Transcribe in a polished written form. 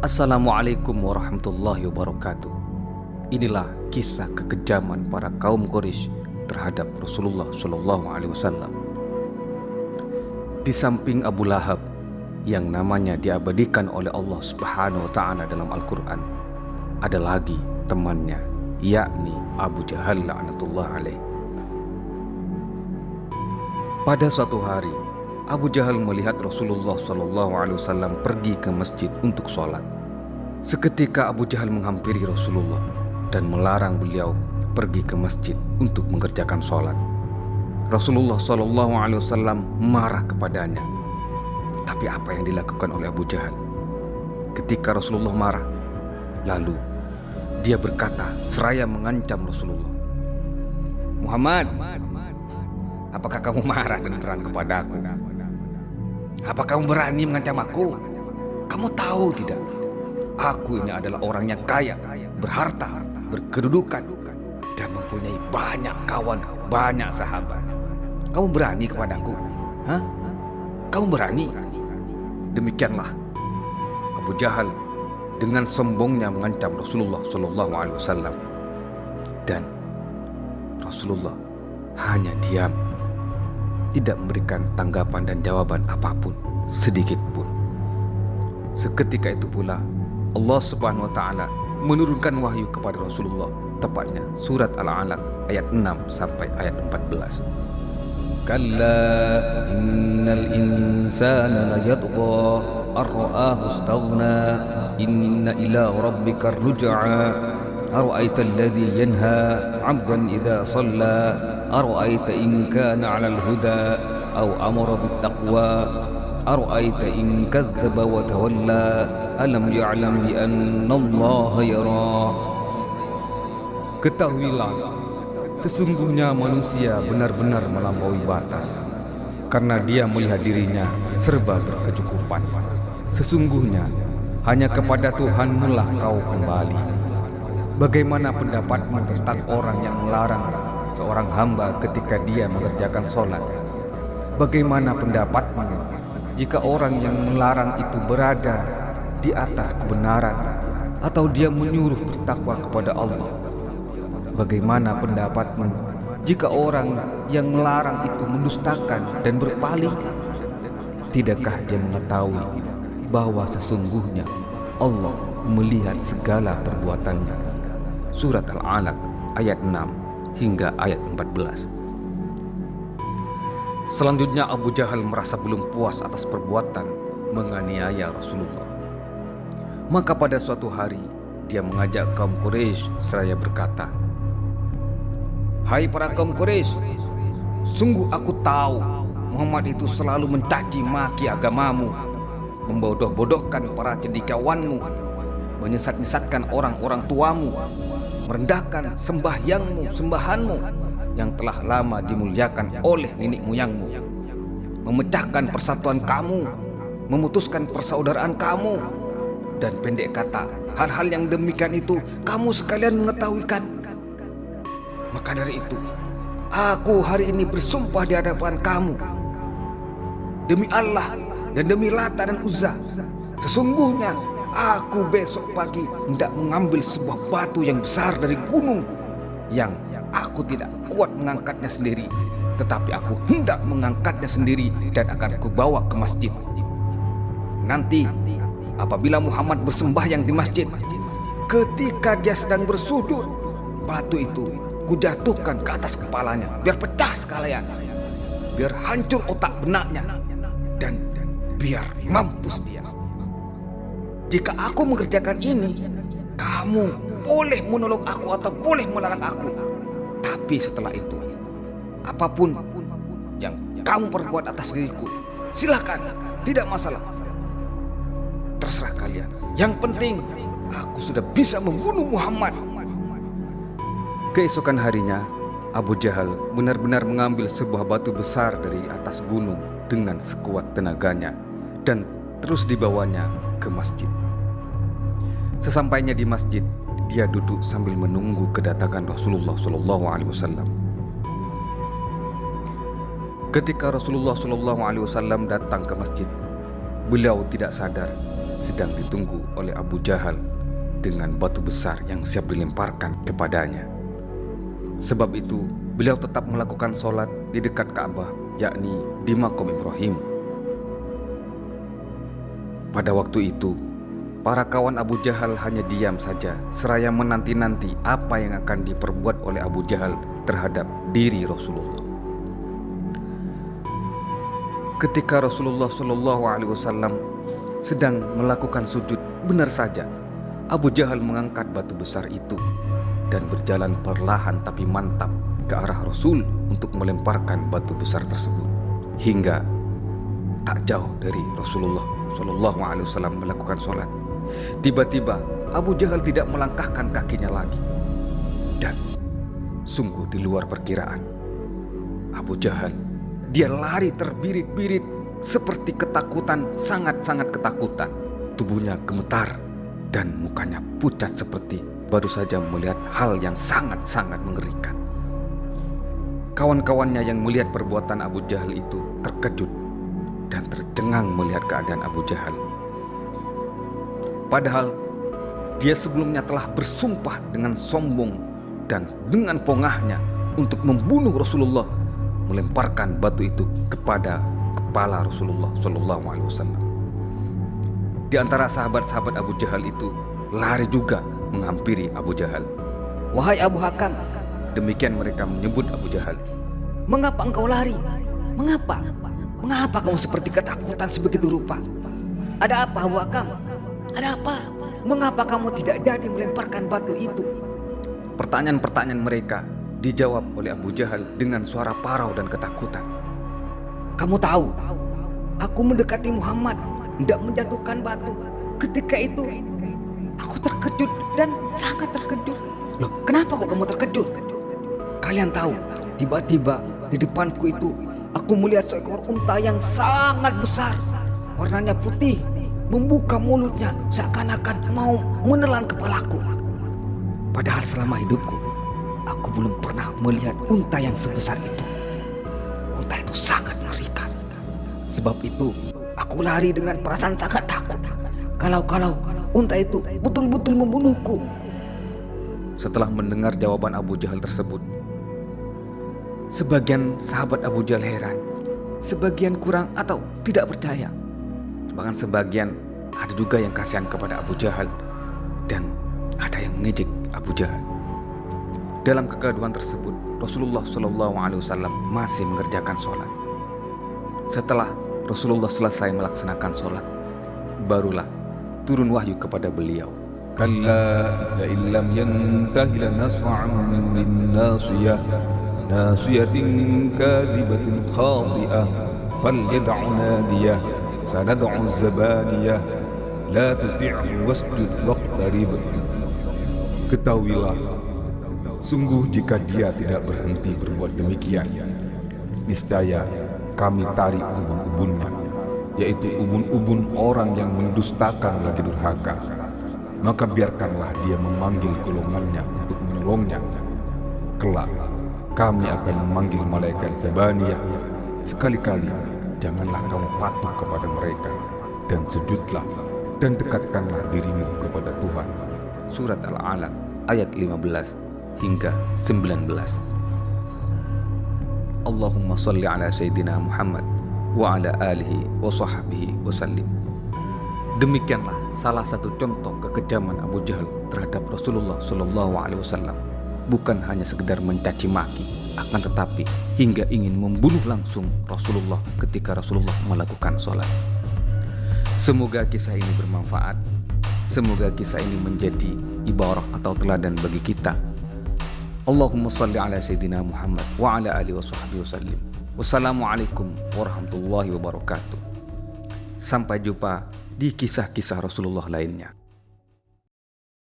Assalamualaikum warahmatullahi wabarakatuh. Inilah kisah kekejaman para kaum Quraisy terhadap Rasulullah Shallallahu Alaihi Wasallam. Di samping Abu Lahab yang namanya diabadikan oleh Allah Subhanahu Wa Taala dalam Al-Quran, ada lagi temannya, yakni Abu Jahal laknatullah alaih. Pada suatu hari, Abu Jahal melihat Rasulullah Shallallahu Alaihi Wasallam pergi ke masjid untuk sholat. Seketika Abu Jahal menghampiri Rasulullah dan melarang beliau pergi ke masjid untuk mengerjakan sholat. Rasulullah Shallallahu Alaihi Wasallam marah kepadanya. Tapi apa yang dilakukan oleh Abu Jahal? Ketika Rasulullah marah, lalu dia berkata seraya mengancam Rasulullah, "Muhammad, apakah kamu marah dan berani kepadaku? Apa kamu berani mengancam aku? Kamu tahu tidak? Aku ini adalah orang yang kaya, berharta, berkedudukan, dan mempunyai banyak kawan, banyak sahabat. Kamu berani kepadaku? Hah? Kamu berani?" Demikianlah Abu Jahal dengan sombongnya mengancam Rasulullah Shallallahu Alaihi Wasallam, dan Rasulullah hanya diam, tidak memberikan tanggapan dan jawaban apapun sedikit pun. Seketika itu pula Allah Subhanahu Wa Taala menurunkan wahyu kepada Rasulullah, tepatnya surat Al-Alaq ayat 6 sampai ayat 14. Kalla innal insana layatgha ar-ra'ahu istaghna inna ila rabbika ar-ruj'a ara'aita alladhi yanha 'abdan idza shalla ara'aita in kana 'alal huda aw amara bit-taqwa ara'aita in kadzdzaba wa tawalla alam ya'lam bi anna Allaha yara. Ketahuilah, sesungguhnya manusia benar-benar melampaui batas karena dia melihat dirinya serba berkecukupan. Sesungguhnya hanya kepada Tuhanmu lah kau kembali. Bagaimana pendapatmu tentang orang yang melarang seorang hamba ketika dia mengerjakan sholat? Bagaimana pendapatmu jika orang yang melarang itu berada di atas kebenaran atau dia menyuruh bertakwa kepada Allah? Bagaimana pendapatmu jika orang yang melarang itu mendustakan dan berpaling? Tidakkah dia mengetahui bahwa sesungguhnya Allah melihat segala perbuatannya? Surat Al-Alaq ayat 6 hingga ayat 14. Selanjutnya Abu Jahal merasa belum puas atas perbuatan menganiaya Rasulullah. Maka pada suatu hari dia mengajak kaum Quraisy seraya berkata, "Hai para kaum Quraisy, sungguh aku tahu Muhammad itu selalu mencaci maki agamamu, membodoh-bodohkan para cendekiawanmu, menyesat-nyesatkan orang-orang tuamu, merendahkan sembahanmu yang telah lama dimuliakan oleh nenek moyangmu, memecahkan persatuan kamu, memutuskan persaudaraan kamu, dan pendek kata, hal-hal yang demikian itu kamu sekalian mengetahui kan? Maka dari itu, aku hari ini bersumpah di hadapan kamu, demi Allah dan demi Lata dan Uzza, sesungguhnya aku besok pagi hendak mengambil sebuah batu yang besar dari gunung yang aku tidak kuat mengangkatnya sendiri, tetapi aku hendak mengangkatnya sendiri dan akan kubawa ke masjid. Nanti apabila Muhammad bersembahyang di masjid, ketika dia sedang bersujud, batu itu kujatuhkan ke atas kepalanya, biar pecah sekalian, biar hancur otak benaknya, dan biar mampus dia. Jika aku mengerjakan ini, kamu boleh menolong aku atau boleh melarang aku. Tapi setelah itu, apapun yang kamu perbuat atas diriku, silakan, tidak masalah. Terserah kalian. Yang penting, aku sudah bisa membunuh Muhammad." Keesokan harinya, Abu Jahal benar-benar mengambil sebuah batu besar dari atas gunung dengan sekuat tenaganya dan terus dibawanya ke masjid. Sesampainya di masjid, dia duduk sambil menunggu kedatangan Rasulullah Shallallahu Alaihi Wasallam. Ketika Rasulullah Shallallahu Alaihi Wasallam datang ke masjid, beliau tidak sadar sedang ditunggu oleh Abu Jahal dengan batu besar yang siap dilemparkan kepadanya. Sebab itu, beliau tetap melakukan sholat di dekat Ka'bah, yakni di Maqam Ibrahim. Pada waktu itu, para kawan Abu Jahal hanya diam saja seraya menanti-nanti apa yang akan diperbuat oleh Abu Jahal terhadap diri Rasulullah. Ketika Rasulullah SAW sedang melakukan sujud, benar saja Abu Jahal mengangkat batu besar itu dan berjalan perlahan tapi mantap ke arah Rasul untuk melemparkan batu besar tersebut. Hingga tak jauh dari Rasulullah SAW melakukan sholat, tiba-tiba Abu Jahal tidak melangkahkan kakinya lagi. Dan sungguh di luar perkiraan, Abu Jahal, dia lari terbirit-birit seperti ketakutan, sangat-sangat ketakutan. Tubuhnya gemetar dan mukanya pucat seperti baru saja melihat hal yang sangat-sangat mengerikan. Kawan-kawannya yang melihat perbuatan Abu Jahal itu terkejut dan tercengang melihat keadaan Abu Jahal. Padahal dia sebelumnya telah bersumpah dengan sombong dan dengan pongahnya untuk membunuh Rasulullah, melemparkan batu itu kepada kepala Rasulullah SAW. Di antara sahabat-sahabat Abu Jahal itu lari juga menghampiri Abu Jahal. "Wahai Abu Hakam," demikian mereka menyebut Abu Jahal, "mengapa engkau lari? Mengapa? Mengapa kamu seperti ketakutan sebegitu rupa? Ada apa, Abu Hakam? Ada apa? Mengapa kamu tidak jadi melemparkan batu itu?" Pertanyaan-pertanyaan mereka dijawab oleh Abu Jahal dengan suara parau dan ketakutan. "Kamu tahu, aku mendekati Muhammad, hendak menjatuhkan batu. Ketika itu, aku terkejut dan sangat terkejut." "Loh, kenapa kok kamu terkejut?" "Kalian tahu, tiba-tiba di depanku itu, aku melihat seekor unta yang sangat besar, warnanya putih, membuka mulutnya seakan-akan mau menelan kepalaku. Padahal selama hidupku, aku belum pernah melihat unta yang sebesar itu. Unta itu sangat mengerikan. Sebab itu, aku lari dengan perasaan sangat takut. Kalau unta itu betul-betul membunuhku." Setelah mendengar jawaban Abu Jahal tersebut, sebagian sahabat Abu Jahal heran, sebagian kurang atau tidak percaya. Bahkan sebagian ada juga yang kasihan kepada Abu Jahal dan ada yang mengejek Abu Jahal. Dalam kegaduhan tersebut, Rasulullah SAW masih mengerjakan sholat. Setelah Rasulullah selesai melaksanakan sholat, barulah turun wahyu kepada beliau. "Kalla la illam yantahi lanasfa'an bin nasiyah nasiyatin kadhibatin khati'ah falyad'u nadiyah sanad'u zabaniyah la tuti'hu wasjud waqtarib." Ketahuilah, sungguh jika dia tidak berhenti berbuat demikian, niscaya kami tarik ubun-ubunnya, yaitu ubun-ubun orang yang mendustakan lagi durhaka. Maka biarkanlah dia memanggil golongannya untuk menolongnya. Kelak kami akan memanggil malaikat Zabaniyah. Sekali-kali janganlah kamu patuh kepada mereka, dan sujudlah dan dekatkanlah dirimu kepada Tuhan. Surat Al-Alaq ayat 15 hingga 19. Allahumma salli ala Sayyidina Muhammad wa ala alihi wa sahbihi wa sallim. Demikianlah salah satu contoh kekejaman Abu Jahal terhadap Rasulullah SAW. Bukan hanya sekedar mencaci maki, akan tetapi hingga ingin membunuh langsung Rasulullah ketika Rasulullah melakukan sholat. Semoga kisah ini bermanfaat. Semoga kisah ini menjadi ibarah atau teladan bagi kita. Allahumma salli ala Sayyidina Muhammad wa ala alihi wa sahbihi wa sallim. Wassalamualaikum warahmatullahi wabarakatuh. Sampai jumpa di kisah-kisah Rasulullah lainnya.